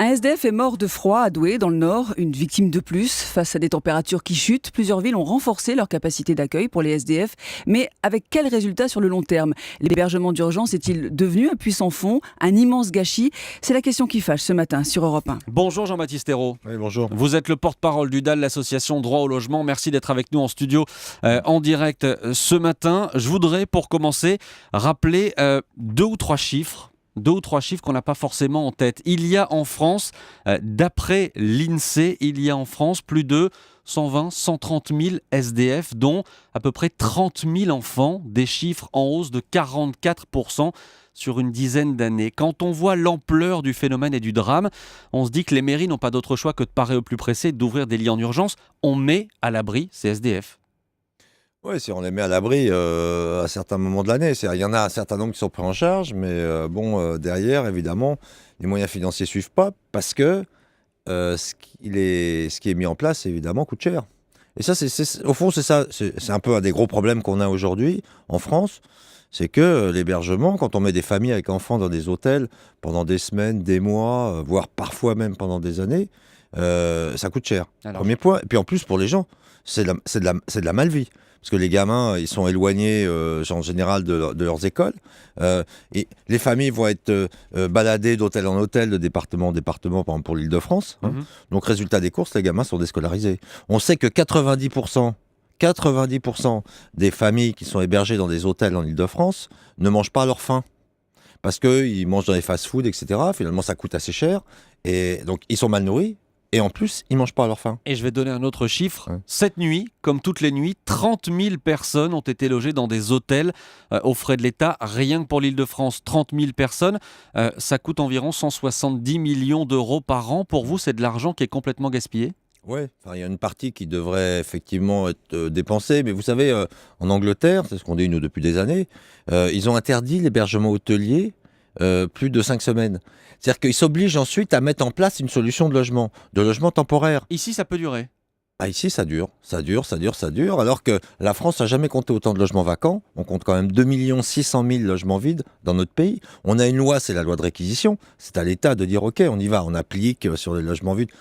Un SDF est mort de froid à Douai, dans le Nord, une victime de plus. Face à des températures qui chutent, plusieurs villes ont renforcé leur capacité d'accueil pour les SDF. Mais avec quel résultat sur le long terme ? L'hébergement d'urgence est-il devenu un puissant fond, un immense gâchis ? C'est la question qui fâche ce matin sur Europe 1. Bonjour Jean-Baptiste Ayrault. Oui, bonjour. Vous êtes le porte-parole d'UDAL, l'association Droit au logement. Merci d'être avec nous en studio en direct ce matin. Je voudrais, pour commencer, rappeler deux ou trois chiffres qu'on n'a pas forcément en tête. Il y a en France, d'après l'INSEE, plus de 120, 130 000 SDF, dont à peu près 30 000 enfants, des chiffres en hausse de 44% sur une dizaine d'années. Quand on voit l'ampleur du phénomène et du drame, on se dit que les mairies n'ont pas d'autre choix que de parer au plus pressé, d'ouvrir des lits en urgence. On met à l'abri ces SDF. Oui, si on les met à l'abri à certains moments de l'année. Il y en a un certain nombre qui sont pris en charge, mais derrière, évidemment, les moyens financiers ne suivent pas parce que ce qui est mis en place, évidemment, coûte cher. Et ça, au fond, c'est ça. C'est un peu un des gros problèmes qu'on a aujourd'hui en France. C'est que l'hébergement, quand on met des familles avec enfants dans des hôtels pendant des semaines, des mois, voire parfois même pendant des années, ça coûte cher. Premier point. Et puis en plus, pour les gens, c'est de la malvie. Parce que les gamins, ils sont éloignés en général de leurs écoles. Et les familles vont être baladées d'hôtel en hôtel, de département en département, par exemple pour l'Île-de-France. Donc résultat des courses, les gamins sont déscolarisés. On sait que 90% des familles qui sont hébergées dans des hôtels en Île-de-France ne mangent pas à leur faim. Parce qu'ils mangent dans les fast-foods, etc. Finalement, ça coûte assez cher. Et donc, ils sont mal nourris. Et en plus, ils ne mangent pas à leur faim. Et je vais donner un autre chiffre. Cette nuit, comme toutes les nuits, 30 000 personnes ont été logées dans des hôtels aux frais de l'État. Rien que pour l'Île-de-France, 30 000 personnes. Ça coûte environ 170 millions d'euros par an. Pour vous, c'est de l'argent qui est complètement gaspillé ? Oui, il y a une partie qui devrait effectivement être dépensée. Mais vous savez, en Angleterre, c'est ce qu'on dit nous depuis des années, ils ont interdit l'hébergement hôtelier plus de 5 semaines. C'est-à-dire qu'ils s'obligent ensuite à mettre en place une solution de logement temporaire. Ici, ça peut durer. Ici, ça dure, alors que la France n'a jamais compté autant de logements vacants. On compte quand même 2 600 000 logements vides dans notre pays. On a une loi, c'est la loi de réquisition. C'est à l'État de dire, OK, on y va, on applique sur les logements vides.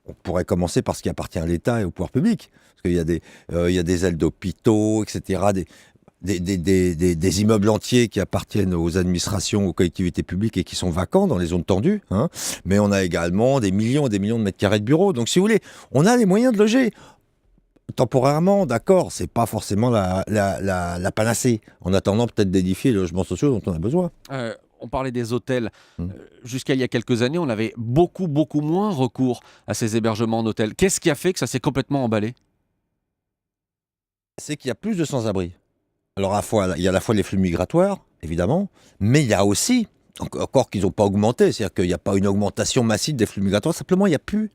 On pourrait commencer par ce qui appartient à l'État et au pouvoir public. Parce qu'il y a des ailes d'hôpitaux, etc., des immeubles entiers qui appartiennent aux administrations, aux collectivités publiques et qui sont vacants dans les zones tendues. Mais on a également des millions et des millions de mètres carrés de bureaux. Donc, si vous voulez, on a les moyens de loger. Temporairement, d'accord, c'est pas forcément la panacée. En attendant peut-être d'édifier les logements sociaux dont on a besoin. On parlait des hôtels. Jusqu'à il y a quelques années, on avait beaucoup moins recours à ces hébergements en hôtel. Qu'est-ce qui a fait que ça s'est complètement emballé ? C'est qu'il y a plus de sans-abri. Alors, il y a à la fois les flux migratoires, évidemment, mais il y a aussi, encore qu'ils n'ont pas augmenté, c'est-à-dire qu'il n'y a pas une augmentation massive des flux migratoires, simplement il n'y a plus.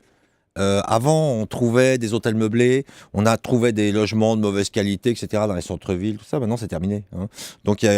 Avant, on trouvait des hôtels meublés, on a trouvé des logements de mauvaise qualité, etc., dans les centres-villes, tout ça, maintenant c'est terminé. Donc il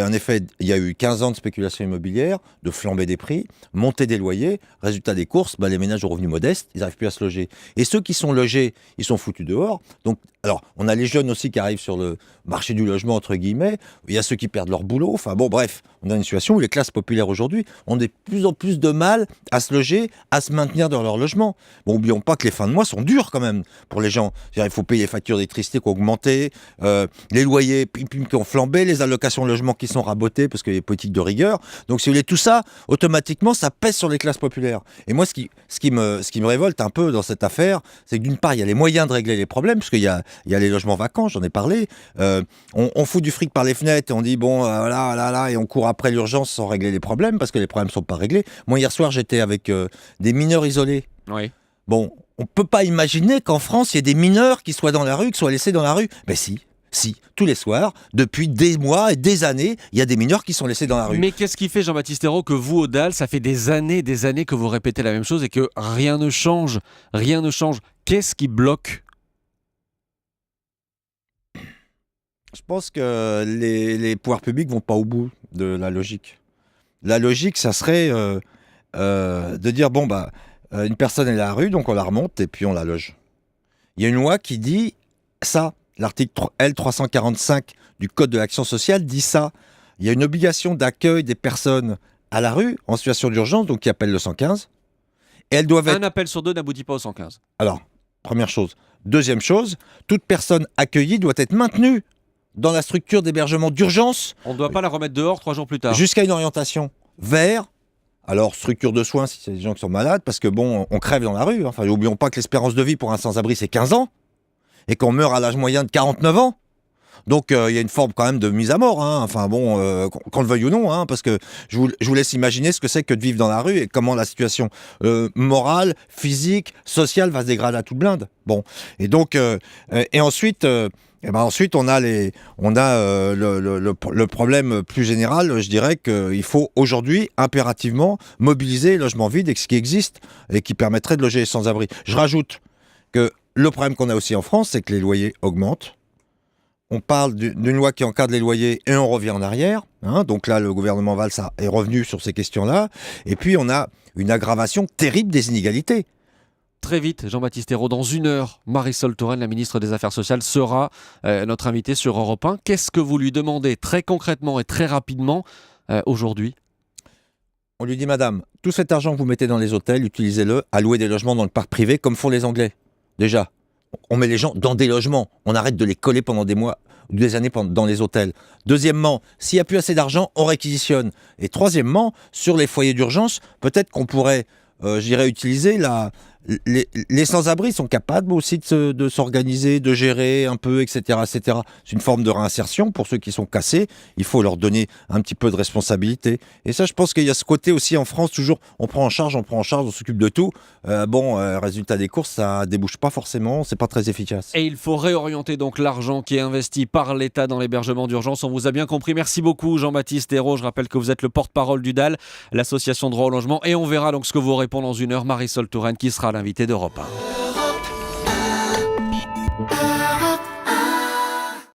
y a eu 15 ans de spéculation immobilière, de flambée des prix, montée des loyers, résultat des courses, les ménages aux revenus modestes, ils n'arrivent plus à se loger. Et ceux qui sont logés, ils sont foutus dehors. Donc, alors, on a les jeunes aussi qui arrivent sur le marché du logement, entre guillemets, il y a ceux qui perdent leur boulot, enfin bon, bref, on a une situation où les classes populaires aujourd'hui ont de plus en plus de mal à se loger, à se maintenir dans leur logement. Bon, oublions pas que les fins de mois sont dures quand même pour les gens. C'est-à-dire, il faut payer les factures d'électricité qui ont augmenté, les loyers qui ont flambé, les allocations de logement qui sont rabotées parce qu'il y a des politiques de rigueur. Donc, si vous voulez, tout ça, automatiquement, ça pèse sur les classes populaires. Et moi, ce qui me révolte un peu dans cette affaire, c'est que d'une part, il y a les moyens de régler les problèmes, parce qu'il y a les logements vacants, j'en ai parlé. On fout du fric par les fenêtres et on dit, bon, là, et on court après l'urgence sans régler les problèmes, parce que les problèmes ne sont pas réglés. Moi, hier soir, j'étais avec des mineurs isolés. Oui. Bon, on ne peut pas imaginer qu'en France, il y ait des mineurs qui soient dans la rue, qui soient laissés dans la rue. Mais si, tous les soirs, depuis des mois et des années, il y a des mineurs qui sont laissés dans la rue. Mais qu'est-ce qui fait, Jean-Baptiste Ayrault, que vous, au DAL, ça fait des années que vous répétez la même chose et que rien ne change ? Rien ne change. Qu'est-ce qui bloque ? Je pense que les pouvoirs publics vont pas au bout de la logique. La logique, ça serait de dire, une personne est à la rue, donc on la remonte et puis on la loge. Il y a une loi qui dit ça. L'article L345 du Code de l'action sociale dit ça. Il y a une obligation d'accueil des personnes à la rue en situation d'urgence, donc qui appelle le 115. Et elles doivent être... Un appel sur 2 n'aboutit pas au 115. Alors, première chose. Deuxième chose, toute personne accueillie doit être maintenue dans la structure d'hébergement d'urgence On ne doit pas la remettre dehors 3 jours plus tard. jusqu'à une orientation vers, alors structure de soins si c'est des gens qui sont malades, parce que bon, on crève dans la rue. Enfin, n'oublions pas que l'espérance de vie pour un sans-abri, c'est 15 ans, et qu'on meurt à l'âge moyen de 49 ans. Donc il y a une forme quand même de mise à mort, hein. Enfin bon, qu'on le veuille ou non, hein, parce que je vous laisse imaginer ce que c'est que de vivre dans la rue et comment la situation morale, physique, sociale va se dégrader à toute blinde. Bon, et donc et ensuite. Ensuite, on a le problème plus général. Je dirais qu'il faut aujourd'hui impérativement mobiliser les logements vides et ce qui existe et qui permettrait de loger les sans-abri. Je rajoute que le problème qu'on a aussi en France, c'est que les loyers augmentent. On parle d'une loi qui encadre les loyers et on revient en arrière. Hein. Donc là, le gouvernement Valls est revenu sur ces questions-là. Et puis, on a une aggravation terrible des inégalités. Très vite, Jean-Baptiste Ayrault, dans 1 heure, Marisol Touraine, la ministre des Affaires sociales, sera notre invitée sur Europe 1. Qu'est-ce que vous lui demandez très concrètement et très rapidement aujourd'hui ? On lui dit, madame, tout cet argent que vous mettez dans les hôtels, utilisez-le à louer des logements dans le parc privé, comme font les Anglais. Déjà, on met les gens dans des logements. On arrête de les coller pendant des mois ou des années dans les hôtels. Deuxièmement, s'il n'y a plus assez d'argent, on réquisitionne. Et troisièmement, sur les foyers d'urgence, peut-être qu'on pourrait, utiliser les sans-abri sont capables aussi de s'organiser, de gérer un peu, etc., etc. C'est une forme de réinsertion pour ceux qui sont cassés. Il faut leur donner un petit peu de responsabilité. Et ça, je pense qu'il y a ce côté aussi en France, toujours, on prend en charge, on s'occupe de tout. Résultat des courses, ça débouche pas forcément, c'est pas très efficace. Et il faut réorienter donc l'argent qui est investi par l'État dans l'hébergement d'urgence. On vous a bien compris. Merci beaucoup, Jean-Baptiste Ayrault. Je rappelle que vous êtes le porte-parole du DAL, l'association Droit au logement. Et on verra donc ce que vous répond dans 1 heure, Marisol Touraine, qui sera l'invité d'Europe 1.